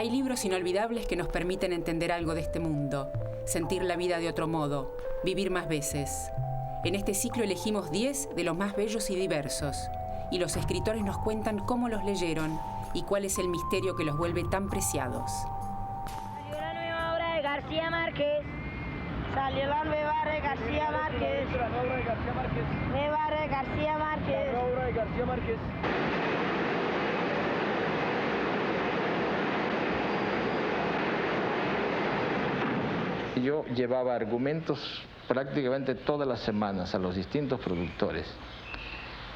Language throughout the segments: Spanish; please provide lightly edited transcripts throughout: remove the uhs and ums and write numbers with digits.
Hay libros inolvidables que nos permiten entender algo de este mundo, sentir la vida de otro modo, vivir más veces. En este ciclo elegimos 10 de los más bellos y diversos, y los escritores nos cuentan cómo los leyeron y cuál es el misterio que los vuelve tan preciados. Salió la nueva obra de García Márquez. Salió la nueva obra de García Márquez. La nueva obra de García Márquez. Nueva obra de García Márquez. La nueva obra de García Márquez. Yo llevaba argumentos prácticamente todas las semanas a los distintos productores.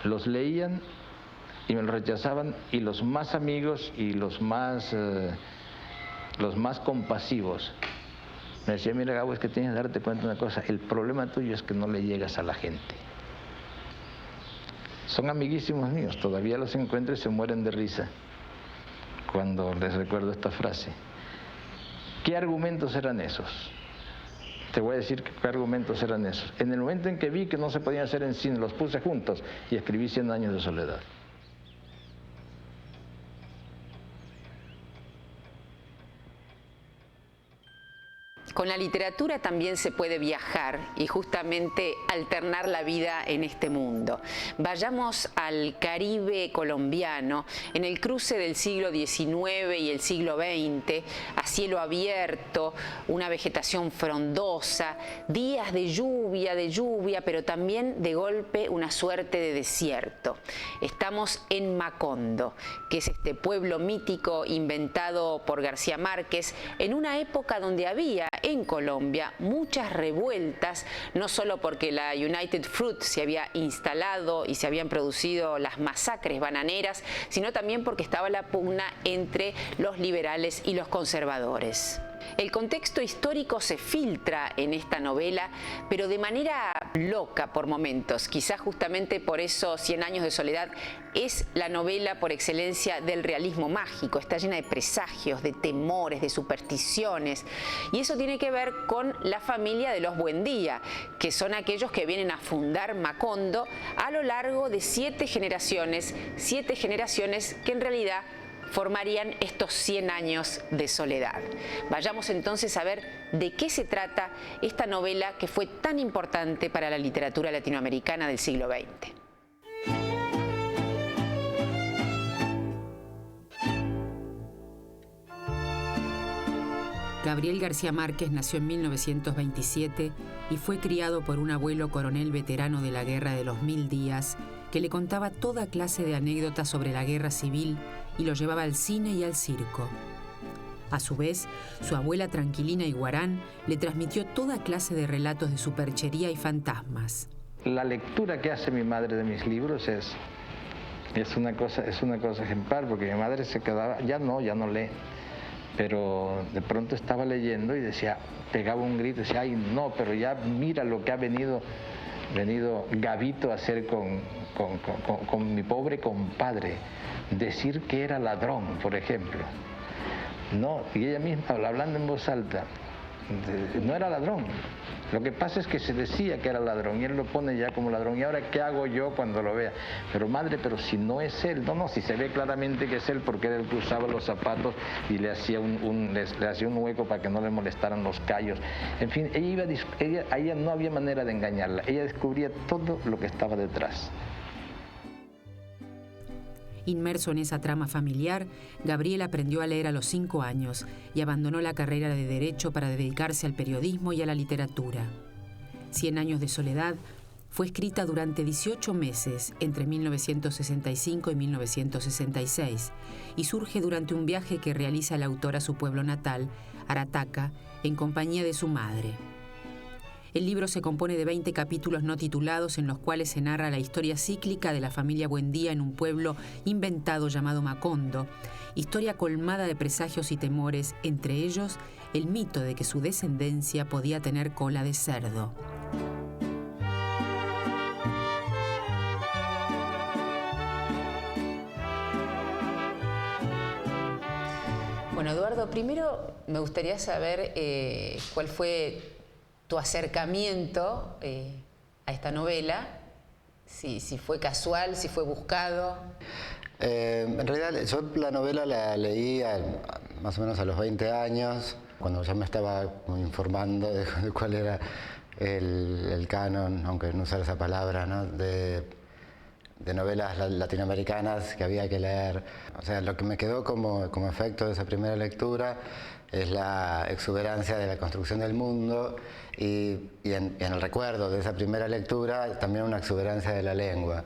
Los leían y me los rechazaban, y los más amigos y los más compasivos me decían: mira, Gabo, es que tienes que darte cuenta de una cosa, el problema tuyo es que no le llegas a la gente. Son amiguísimos míos, todavía los encuentro y se mueren de risa cuando les recuerdo esta frase. ¿Qué argumentos eran esos? Te voy a decir qué argumentos eran esos. En el momento en que vi que no se podían hacer en cine, los puse juntos y escribí 100 años de soledad. Con la literatura también se puede viajar y justamente alternar la vida en este mundo. Vayamos al Caribe colombiano, en el cruce del siglo XIX y el siglo XX, a cielo abierto, una vegetación frondosa, días de lluvia, pero también de golpe una suerte de desierto. Estamos en Macondo, que es este pueblo mítico inventado por García Márquez en una época donde había en Colombia muchas revueltas, no solo porque la United Fruit se había instalado y se habían producido las masacres bananeras, sino también porque estaba la pugna entre los liberales y los conservadores. El contexto histórico se filtra en esta novela, pero de manera loca por momentos. Quizás justamente por eso 100 años de soledad es la novela por excelencia del realismo mágico. Está llena de presagios, de temores, de supersticiones. Y eso tiene que ver con la familia de los Buendía, que son aquellos que vienen a fundar Macondo a lo largo de 7 generaciones que en realidad formarían estos 100 años de soledad. Vayamos entonces a ver de qué se trata esta novela que fue tan importante para la literatura latinoamericana del siglo XX. Gabriel García Márquez nació en 1927 y fue criado por un abuelo coronel veterano de la Guerra de los 1000 días que le contaba toda clase de anécdotas sobre la guerra civil y lo llevaba al cine y al circo. A su vez, su abuela Tranquilina Iguarán le transmitió toda clase de relatos de superchería y fantasmas. La lectura que hace mi madre de mis libros es una cosa ejemplar, porque mi madre se quedaba, ya no lee, pero de pronto estaba leyendo y decía, pegaba un grito y decía: ay no, pero ya mira lo que ha venido Gabito a hacer con mi pobre compadre, decir que era ladrón, por ejemplo. No, y ella misma, hablando en voz alta, no era ladrón. Lo que pasa es que se decía que era ladrón y él lo pone ya como ladrón. ¿Y ahora qué hago yo cuando lo vea? Pero madre, pero si no es él. No, si se ve claramente que es él, porque era el que usaba los zapatos y le hacía un hueco para que no le molestaran los callos. En fin, a ella no había manera de engañarla. Ella descubría todo lo que estaba detrás. Inmerso en esa trama familiar, Gabriel aprendió a leer a los 5 años y abandonó la carrera de Derecho para dedicarse al periodismo y a la literatura. 100 años de soledad fue escrita durante 18 meses entre 1965 y 1966 y surge durante un viaje que realiza el autor a su pueblo natal, Arataca, en compañía de su madre. El libro se compone de 20 capítulos no titulados en los cuales se narra la historia cíclica de la familia Buendía en un pueblo inventado llamado Macondo, historia colmada de presagios y temores, entre ellos el mito de que su descendencia podía tener cola de cerdo. Bueno, Eduardo, primero me gustaría saber cuál fue tu acercamiento a esta novela, si fue casual, si fue buscado. En realidad yo la novela la leí más o menos a los 20 años, cuando ya me estaba informando de cuál era el canon, aunque no usar esa palabra, ¿no? de novelas latinoamericanas que había que leer. O sea, lo que me quedó como efecto de esa primera lectura es la exuberancia de la construcción del mundo y en el recuerdo de esa primera lectura también una exuberancia de la lengua.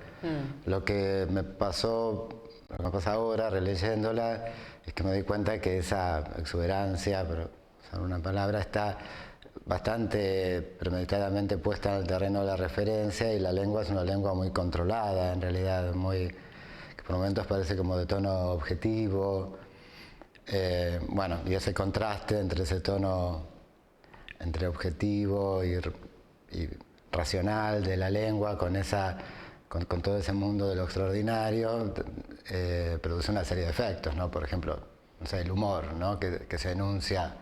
Lo que me pasa ahora releyéndola es que me doy cuenta que esa exuberancia, por usar una palabra, está bastante premeditadamente puesta en el terreno de la referencia, y la lengua es una lengua muy controlada, en realidad, que por momentos parece como de tono objetivo. Bueno, y ese contraste entre ese tono entre objetivo y racional de la lengua con todo ese mundo de lo extraordinario, produce una serie de efectos, ¿no? Por ejemplo, no sé, el humor, ¿no? que se enuncia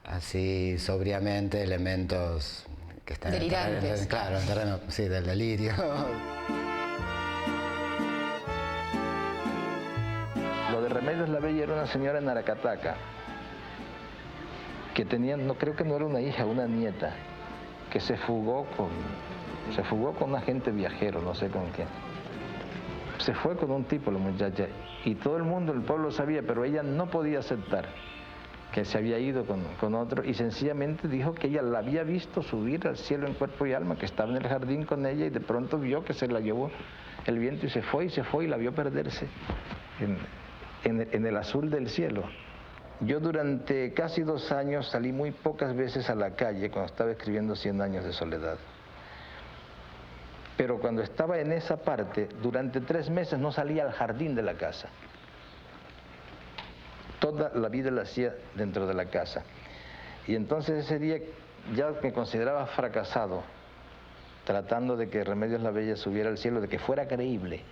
así sobriamente elementos que están delirantes. Claro, en terreno, sí, del delirio. Lo de Remedios la Bella era una señora en Aracataca que tenía, no creo que no era una hija, una nieta, que se fugó con un agente viajero, no sé con quién. Se fue con un tipo, la muchacha, y todo el mundo, el pueblo sabía, pero ella no podía aceptar que se había ido con otro, y sencillamente dijo que ella la había visto subir al cielo en cuerpo y alma, que estaba en el jardín con ella, y de pronto vio que se la llevó el viento y se fue, y la vio perderse en el azul del cielo. Yo durante casi 2 años salí muy pocas veces a la calle cuando estaba escribiendo 100 años de soledad. Pero cuando estaba en esa parte, durante 3 meses no salía al jardín de la casa. Toda la vida la hacía dentro de la casa. Y entonces ese día ya me consideraba fracasado, tratando de que Remedios la Bella subiera al cielo, de que fuera creíble.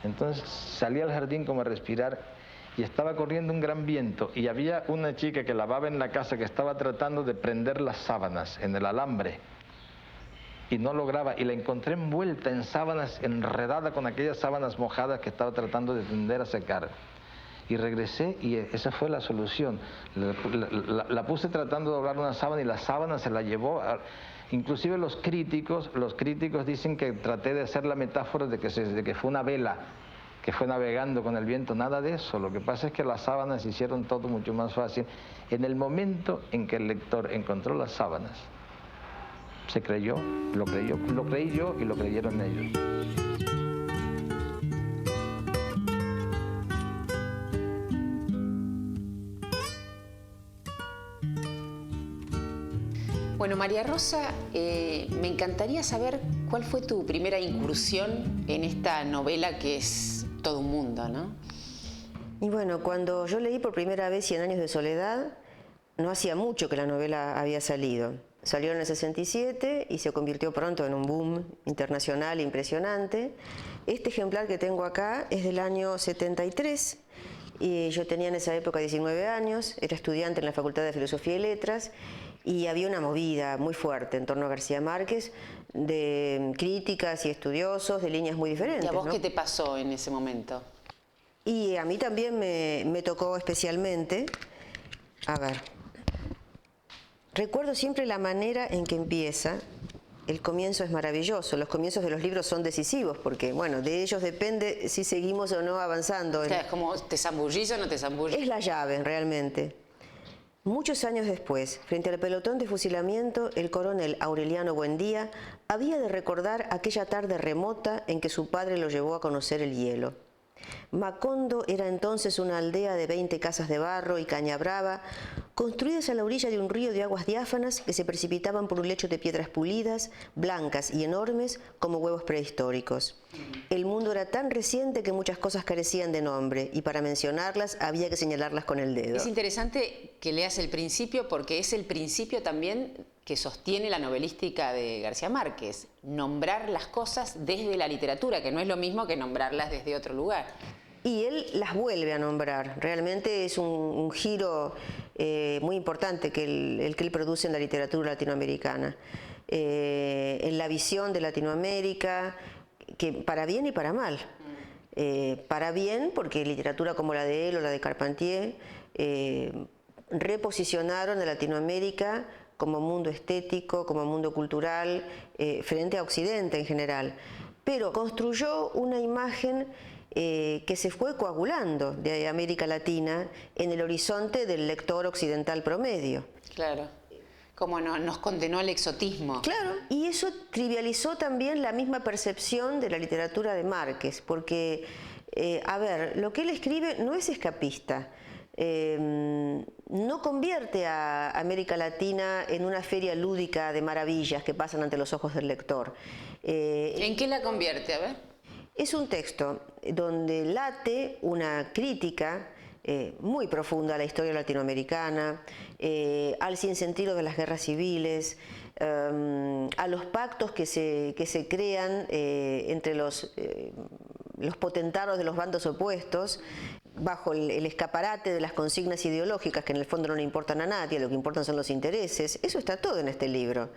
Entonces salí al jardín como a respirar, y estaba corriendo un gran viento, y había una chica que lavaba en la casa que estaba tratando de prender las sábanas en el alambre, y no lograba, y la encontré envuelta en sábanas, enredada con aquellas sábanas mojadas que estaba tratando de tender a secar. Y regresé, y esa fue la solución. La puse tratando de doblar una sábana, y la sábana se la llevó. Inclusive los críticos dicen que traté de hacer la metáfora de que fue una vela que fue navegando con el viento. Nada de eso. Lo que pasa es que las sábanas hicieron todo mucho más fácil. En el momento en que el lector encontró las sábanas, se creyó, lo creí yo y lo creyeron ellos. Bueno, María Rosa, me encantaría saber cuál fue tu primera incursión en esta novela que es todo un mundo, ¿no? Y bueno, cuando yo leí por primera vez 100 años de soledad, no hacía mucho que la novela había salido. Salió en el 67 y se convirtió pronto en un boom internacional impresionante. Este ejemplar que tengo acá es del año 73 y yo tenía en esa época 19 años, era estudiante en la Facultad de Filosofía y Letras, y había una movida muy fuerte en torno a García Márquez, de críticas y estudiosos de líneas muy diferentes. ¿Y a vos ¿no? qué te pasó en ese momento? Y a mí también me tocó especialmente. A ver, recuerdo siempre la manera en que empieza. El comienzo es maravilloso, los comienzos de los libros son decisivos porque, bueno, de ellos depende si seguimos o no avanzando. O sea, es como, ¿te zambullís o no te zambullís? Es la llave, realmente. Muchos años después, frente al pelotón de fusilamiento, el coronel Aureliano Buendía había de recordar aquella tarde remota en que su padre lo llevó a conocer el hielo. Macondo era entonces una aldea de 20 casas de barro y caña brava, construidas a la orilla de un río de aguas diáfanas que se precipitaban por un lecho de piedras pulidas, blancas y enormes como huevos prehistóricos. El mundo era tan reciente que muchas cosas carecían de nombre, y para mencionarlas había que señalarlas con el dedo. Es interesante que leas el principio porque es el principio también que sostiene la novelística de García Márquez, nombrar las cosas desde la literatura, que no es lo mismo que nombrarlas desde otro lugar. Y él las vuelve a nombrar. Realmente es un giro muy importante que él produce en la literatura latinoamericana. En la visión de Latinoamérica, que para bien y para mal. Para bien, porque literatura como la de él o la de Carpentier reposicionaron a Latinoamérica como mundo estético, como mundo cultural, frente a Occidente en general. Pero construyó una imagen que se fue coagulando de América Latina en el horizonte del lector occidental promedio. Claro, como nos condenó al exotismo. Claro, y eso trivializó también la misma percepción de la literatura de Márquez, porque, a ver, lo que él escribe no es escapista. No convierte a América Latina en una feria lúdica de maravillas que pasan ante los ojos del lector. ¿En qué la convierte? A ver. Es un texto donde late una crítica muy profunda a la historia latinoamericana, al sinsentido de las guerras civiles, a los pactos que se crean entre los potentados de los bandos opuestos, bajo el escaparate de las consignas ideológicas que en el fondo no le importan a nadie, lo que importan son los intereses. Eso está todo en este libro.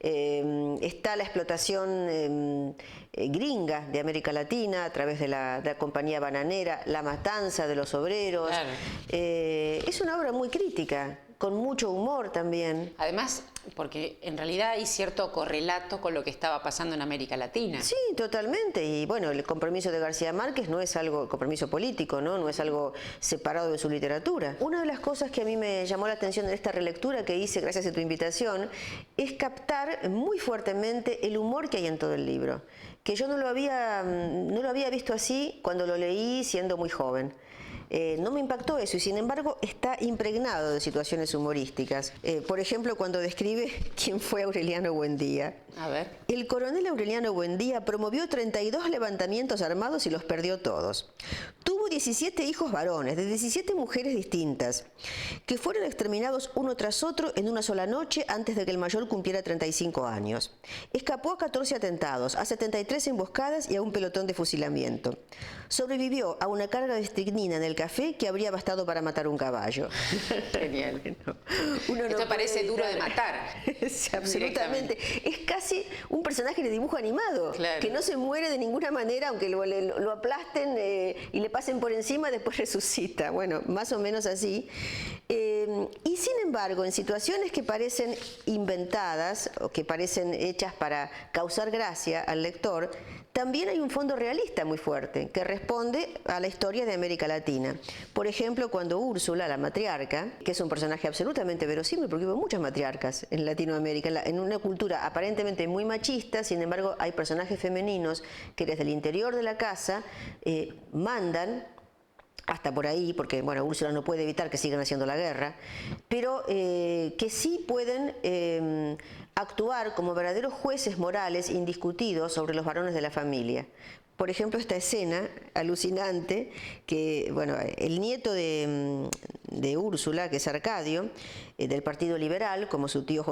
Está la explotación gringa de América Latina a través de la compañía bananera, la matanza de los obreros. Claro. Es una obra muy crítica, con mucho humor también. Además, porque en realidad hay cierto correlato con lo que estaba pasando en América Latina. Sí, totalmente. Y bueno, el compromiso de García Márquez no es algo, compromiso político, no es algo separado de su literatura. Una de las cosas que a mí me llamó la atención en esta relectura que hice gracias a tu invitación es captar muy fuertemente el humor que hay en todo el libro, que yo no lo había visto así cuando lo leí siendo muy joven. No me impactó eso y sin embargo está impregnado de situaciones humorísticas. Por ejemplo, cuando describe quién fue Aureliano Buendía. A ver. El coronel Aureliano Buendía promovió 32 levantamientos armados y los perdió todos. Tuvo 17 hijos varones de 17 mujeres distintas, que fueron exterminados uno tras otro en una sola noche antes de que el mayor cumpliera 35 años. Escapó a 14 atentados, a 73 emboscadas y a un pelotón de fusilamiento. Sobrevivió a una carga de estricnina en el café que habría bastado para matar un caballo. Genial. Bueno, esto parece duro de matar. Sí, absolutamente. Es casi un personaje de dibujo animado, claro, que no se muere de ninguna manera, aunque lo aplasten y le pasen por encima, después resucita. Bueno, más o menos así. Y sin embargo, en situaciones que parecen inventadas o que parecen hechas para causar gracia al lector, también hay un fondo realista muy fuerte que responde a la historia de América Latina. Por ejemplo, cuando Úrsula, la matriarca, que es un personaje absolutamente verosímil porque hubo muchas matriarcas en Latinoamérica, en una cultura aparentemente muy machista, sin embargo hay personajes femeninos que desde el interior de la casa mandan, hasta por ahí, porque bueno, Úrsula no puede evitar que sigan haciendo la guerra, pero que sí pueden actuar como verdaderos jueces morales indiscutidos sobre los varones de la familia. Por ejemplo, esta escena alucinante que, bueno, el nieto de Úrsula, que es Arcadio, del Partido Liberal, como su tío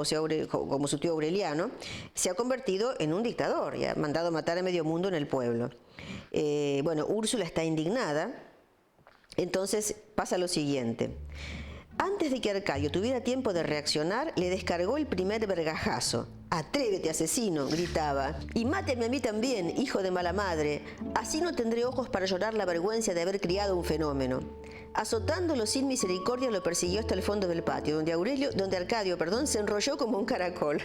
Aureliano, se ha convertido en un dictador y ha mandado matar a medio mundo en el pueblo. Bueno, Úrsula está indignada. Entonces pasa lo siguiente. Antes de que Arcadio tuviera tiempo de reaccionar, le descargó el primer vergajazo. «Atrévete, asesino», gritaba, «y máteme a mí también, hijo de mala madre. Así no tendré ojos para llorar la vergüenza de haber criado un fenómeno». Azotándolo sin misericordia, lo persiguió hasta el fondo del patio, donde Arcadio se enrolló como un caracol.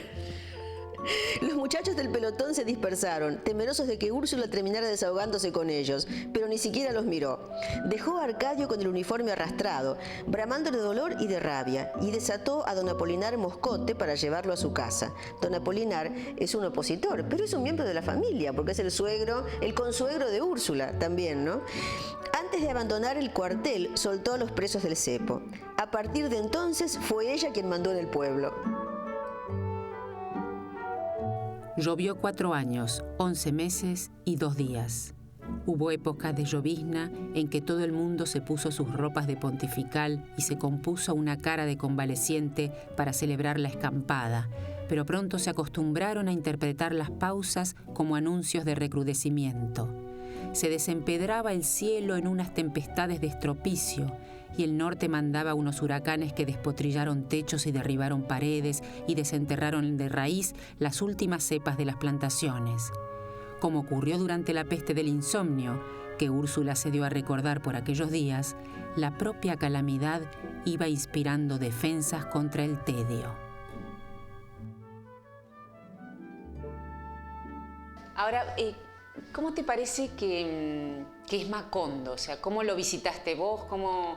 Los muchachos del pelotón se dispersaron, temerosos de que Úrsula terminara desahogándose con ellos, pero ni siquiera los miró. Dejó a Arcadio con el uniforme arrastrado, bramando de dolor y de rabia, y desató a don Apolinar Moscote para llevarlo a su casa. Don Apolinar es un opositor, pero es un miembro de la familia, porque es el consuegro de Úrsula también, ¿no? Antes de abandonar el cuartel, soltó a los presos del cepo. A partir de entonces, fue ella quien mandó en el pueblo. Llovió 4 años, 11 meses y 2 días. Hubo épocas de llovizna en que todo el mundo se puso sus ropas de pontifical y se compuso una cara de convaleciente para celebrar la escampada, pero pronto se acostumbraron a interpretar las pausas como anuncios de recrudecimiento. Se desempedraba el cielo en unas tempestades de estropicio, y el norte mandaba unos huracanes que despotrillaron techos y derribaron paredes y desenterraron de raíz las últimas cepas de las plantaciones. Como ocurrió durante la peste del insomnio, que Úrsula se dio a recordar por aquellos días, la propia calamidad iba inspirando defensas contra el tedio. Ahora, ¿cómo te parece que es Macondo? O sea, ¿cómo lo visitaste vos? ¿Cómo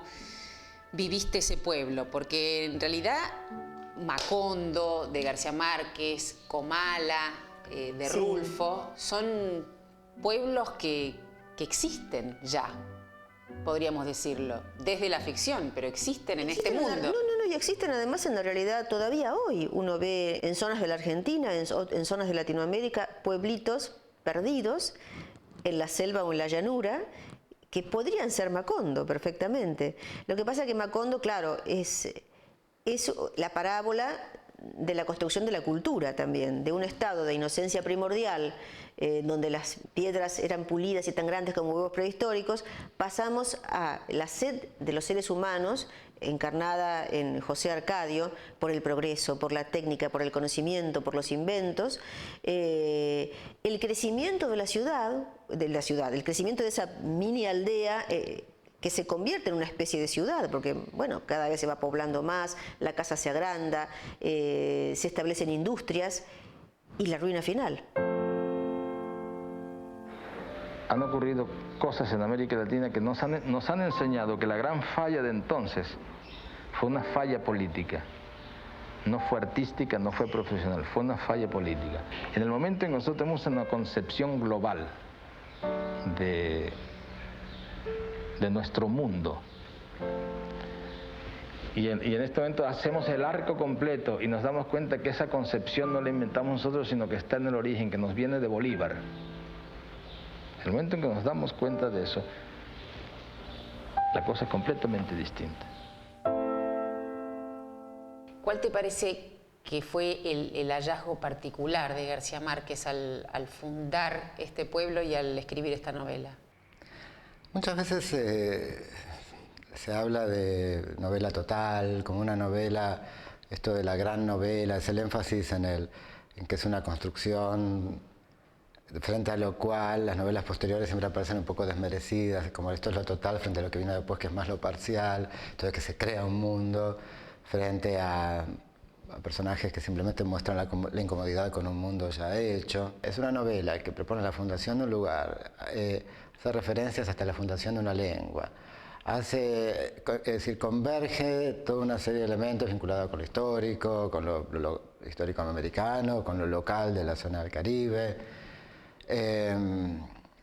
viviste ese pueblo? Porque en realidad Macondo, de García Márquez, Comala, de Rulfo, son pueblos que existen ya, podríamos decirlo, desde la ficción, pero existen en este mundo. Y existen además en la realidad todavía hoy. Uno ve en zonas de la Argentina, en zonas de Latinoamérica, pueblitos perdidos en la selva o en la llanura, que podrían ser Macondo perfectamente. Lo que pasa es que Macondo, claro, es la parábola de la construcción de la cultura también, de un estado de inocencia primordial, donde las piedras eran pulidas y tan grandes como huevos prehistóricos, pasamos a la sed de los seres humanos, encarnada en José Arcadio, por el progreso, por la técnica, por el conocimiento, por los inventos, el crecimiento de la ciudad, el crecimiento de esa mini aldea, que se convierte en una especie de ciudad, porque bueno, cada vez se va poblando más, la casa se agranda, se establecen industrias, y la ruina final. Han ocurrido cosas en América Latina que nos han enseñado que la gran falla de entonces fue una falla política. No fue artística, no fue profesional, fue una falla política. En el momento en que nosotros tenemos una concepción global de nuestro mundo, y en este momento hacemos el arco completo y nos damos cuenta que esa concepción no la inventamos nosotros, sino que está en el origen, que nos viene de Bolívar. El momento en que nos damos cuenta de eso, la cosa es completamente distinta. ¿Cuál te parece que fue el hallazgo particular de García Márquez al fundar este pueblo y al escribir esta novela? Muchas veces se habla de novela total, como una novela, esto de la gran novela, es el énfasis en que es una construcción frente a lo cual las novelas posteriores siempre aparecen un poco desmerecidas, como esto es lo total frente a lo que viene después, que es más lo parcial, entonces que se crea un mundo frente a personajes que simplemente muestran la incomodidad con un mundo ya hecho. Es una novela que propone la fundación de un lugar, hace referencias hasta la fundación de una lengua, es decir, converge toda una serie de elementos vinculados con lo histórico, con lo histórico americano, con lo local de la zona del Caribe.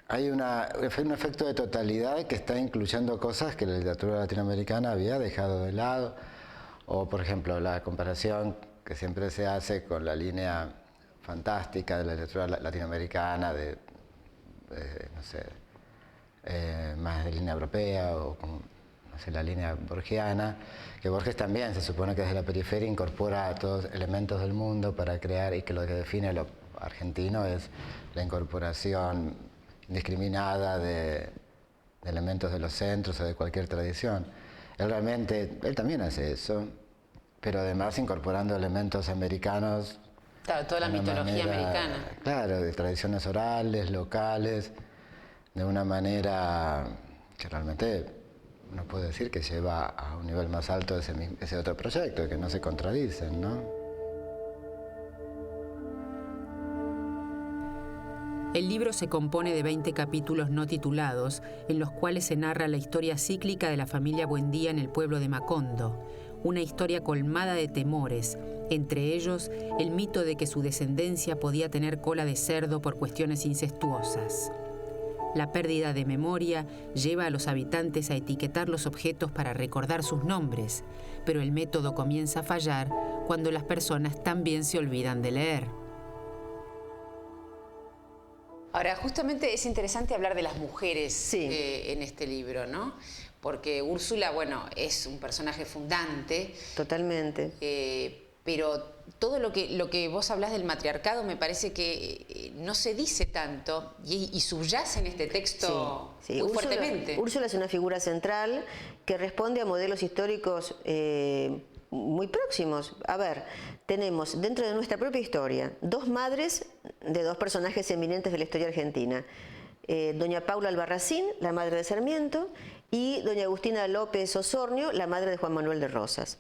Hay un efecto de totalidad que está incluyendo cosas que la literatura latinoamericana había dejado de lado, o por ejemplo la comparación que siempre se hace con la línea fantástica de la literatura latinoamericana, no sé, más de línea europea o con, no sé, la línea borgiana, que Borges también se supone que desde la periferia incorpora todos elementos del mundo para crear, y que lo que define lo argentino es la incorporación indiscriminada de elementos de los centros o de cualquier tradición. Él también hace eso, pero además incorporando elementos americanos. Claro, toda la mitología americana. Claro, de tradiciones orales, locales, de una manera que realmente uno puede decir que lleva a un nivel más alto ese otro proyecto, que no se contradicen, ¿no? El libro se compone de 20 capítulos no titulados, en los cuales se narra la historia cíclica de la familia Buendía en el pueblo de Macondo, una historia colmada de temores, entre ellos el mito de que su descendencia podía tener cola de cerdo por cuestiones incestuosas. La pérdida de memoria lleva a los habitantes a etiquetar los objetos para recordar sus nombres, pero el método comienza a fallar cuando las personas también se olvidan de leer. Ahora, justamente es interesante hablar de las mujeres en este libro, ¿no? Porque Úrsula, bueno, es un personaje fundante. Totalmente. Pero todo lo que vos hablás del matriarcado me parece que no se dice tanto y subyace en este texto muy fuertemente. Úrsula es una figura central que responde a modelos históricos muy próximos. A ver, tenemos dentro de nuestra propia historia dos madres de dos personajes eminentes de la historia argentina. doña Paula Albarracín, la madre de Sarmiento, y doña Agustina López Osornio, la madre de Juan Manuel de Rosas.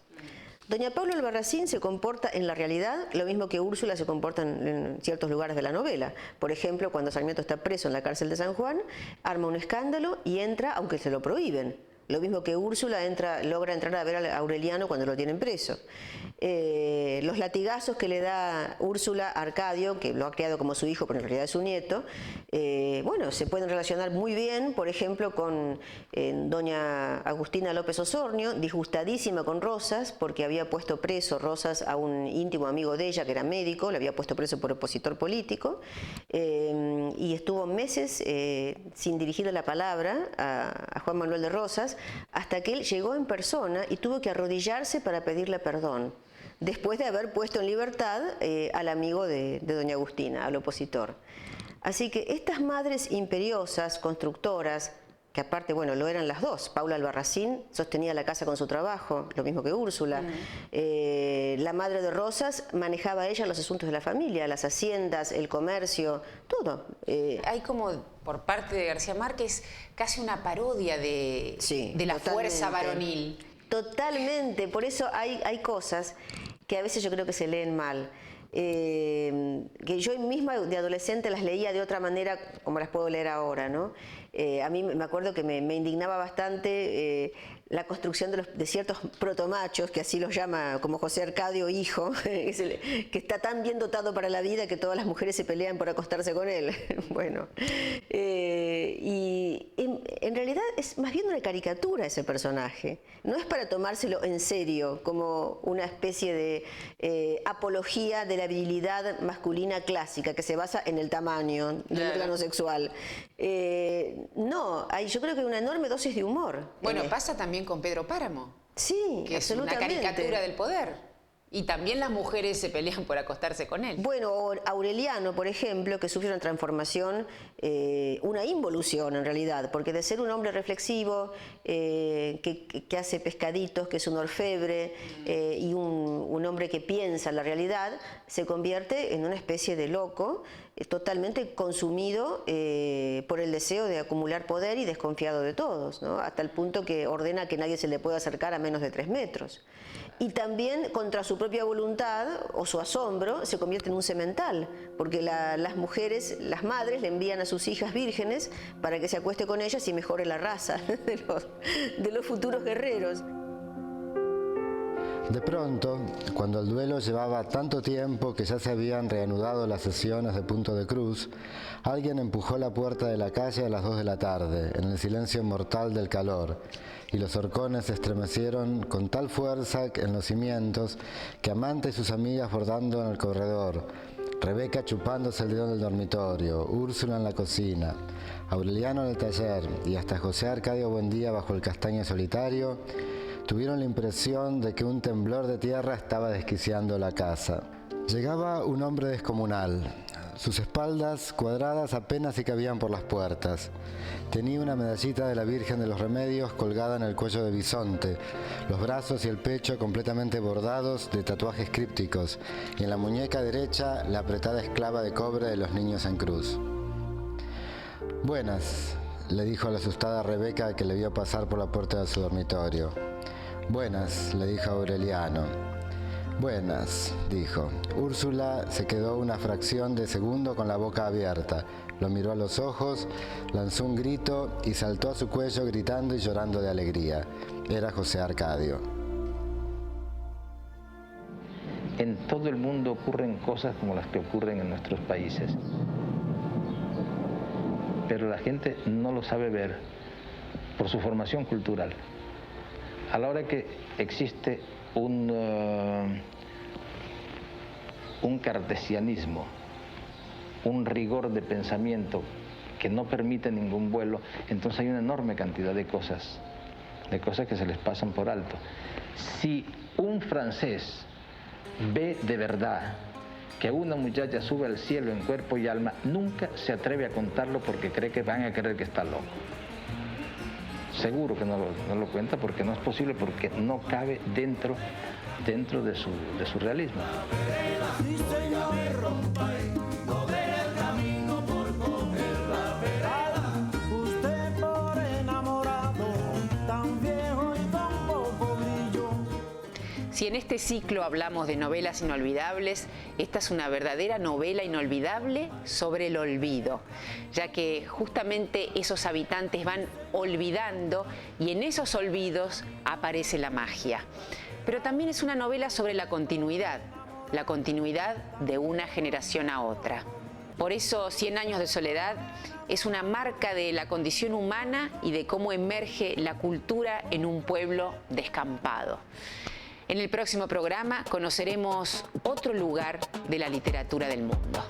Doña Paula Albarracín se comporta en la realidad lo mismo que Úrsula se comporta en ciertos lugares de la novela. Por ejemplo, cuando Sarmiento está preso en la cárcel de San Juan, arma un escándalo y entra aunque se lo prohíben. Lo mismo que Úrsula logra entrar a ver a Aureliano cuando lo tienen preso. Los latigazos que le da Úrsula a Arcadio, que lo ha criado como su hijo, pero en realidad es su nieto, bueno, se pueden relacionar muy bien, por ejemplo, con doña Agustina López Osornio, disgustadísima con Rosas, porque había puesto preso Rosas a un íntimo amigo de ella, que era médico, le había puesto preso por opositor político, y estuvo meses sin dirigirle la palabra a Juan Manuel de Rosas, hasta que él llegó en persona y tuvo que arrodillarse para pedirle perdón, después de haber puesto en libertad al amigo de doña Agustina, al opositor. Así que estas madres imperiosas, constructoras, que aparte, bueno, lo eran las dos. Paula Albarracín sostenía la casa con su trabajo, lo mismo que Úrsula. La madre de Rosas manejaba ella los asuntos de la familia, las haciendas, el comercio, todo. Hay como, por parte de García Márquez, casi una parodia de la fuerza varonil. Totalmente, por eso hay cosas que a veces yo creo que se leen mal. Que yo misma de adolescente las leía de otra manera como las puedo leer ahora, ¿no? A mí me acuerdo que me indignaba bastante la construcción de ciertos protomachos, que así los llama, como José Arcadio hijo, que está tan bien dotado para la vida que todas las mujeres se pelean por acostarse con él. Bueno, y en realidad es más bien una caricatura ese personaje. No es para tomárselo en serio como una especie de apología de la virilidad masculina clásica que se basa en el tamaño del órgano sexual. No, yo creo que hay una enorme dosis de humor. Bueno, pasa también con Pedro Páramo. Sí, que es una caricatura del poder. Y también las mujeres se pelean por acostarse con él. Bueno, Aureliano, por ejemplo, que sufre una transformación, una involución en realidad, porque de ser un hombre reflexivo, que hace pescaditos, que es un orfebre, y un hombre que piensa la realidad, se convierte en una especie de loco, totalmente consumido por el deseo de acumular poder y desconfiado de todos, ¿no? Hasta el punto que ordena que nadie se le pueda acercar a menos de 3 metros. Y también, contra su propia voluntad o su asombro, se convierte en un semental, porque las mujeres, las madres, le envían a sus hijas vírgenes para que se acueste con ellas y mejore la raza de los futuros guerreros. De pronto, cuando el duelo llevaba tanto tiempo que ya se habían reanudado las sesiones de Punto de Cruz, alguien empujó la puerta de la calle a las 2 de la tarde, en el silencio mortal del calor, y los horcones se estremecieron con tal fuerza en los cimientos que Amante y sus amigas bordando en el corredor, Rebeca chupándose el dedo del dormitorio, Úrsula en la cocina, Aureliano en el taller y hasta José Arcadio Buendía bajo el castaño solitario, tuvieron la impresión de que un temblor de tierra estaba desquiciando la casa. Llegaba un hombre descomunal. Sus espaldas cuadradas apenas se cabían por las puertas. Tenía una medallita de la Virgen de los Remedios colgada en el cuello de bisonte, los brazos y el pecho completamente bordados de tatuajes crípticos, y en la muñeca derecha la apretada esclava de cobre de los niños en cruz. «Buenas», le dijo a la asustada Rebeca que le vio pasar por la puerta de su dormitorio. «Buenas», le dijo Aureliano. «Buenas», dijo. Úrsula se quedó una fracción de segundo con la boca abierta. Lo miró a los ojos, lanzó un grito y saltó a su cuello gritando y llorando de alegría. Era José Arcadio. En todo el mundo ocurren cosas como las que ocurren en nuestros países. Pero la gente no lo sabe ver por su formación cultural. A la hora que existe un cartesianismo, un rigor de pensamiento que no permite ningún vuelo, entonces hay una enorme cantidad de cosas que se les pasan por alto. Si un francés ve de verdad que una muchacha sube al cielo en cuerpo y alma, nunca se atreve a contarlo porque cree que van a creer que está loco. Seguro que no lo cuenta porque no es posible, porque no cabe dentro de su realismo. Sí, señor, no ver el camino por coger la vereda. Si en este ciclo hablamos de novelas inolvidables, esta es una verdadera novela inolvidable sobre el olvido, ya que justamente esos habitantes van olvidando y en esos olvidos aparece la magia. Pero también es una novela sobre la continuidad de una generación a otra. Por eso 100 años de soledad es una marca de la condición humana y de cómo emerge la cultura en un pueblo descampado. En el próximo programa conoceremos otro lugar de la literatura del mundo.